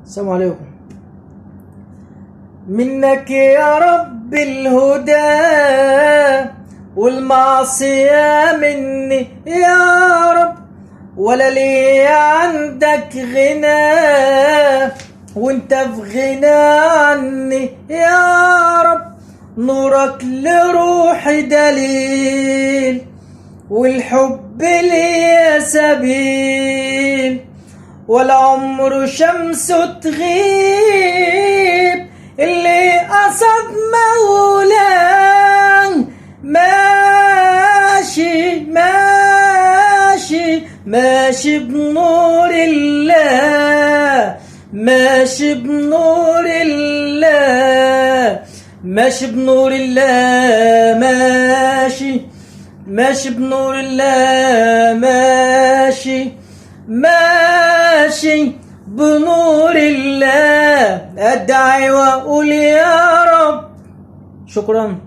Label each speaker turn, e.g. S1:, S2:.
S1: السلام عليكم. منك يا رب الهدى والمعصية مني يا رب، ولا لي عندك غنى وانت في غنى عني يا رب. نورك لروحي دليل والحب لي سبيل، والعمر شمس تغيب اللي قصد مولاه. ماشي ماشي ماشي بنور الله، ماشي بنور الله، ماشي بنور الله، ماشي ماشي بنور الله، ماشي ماشي بنور الله. ادعي واقول يا رب. شكرا.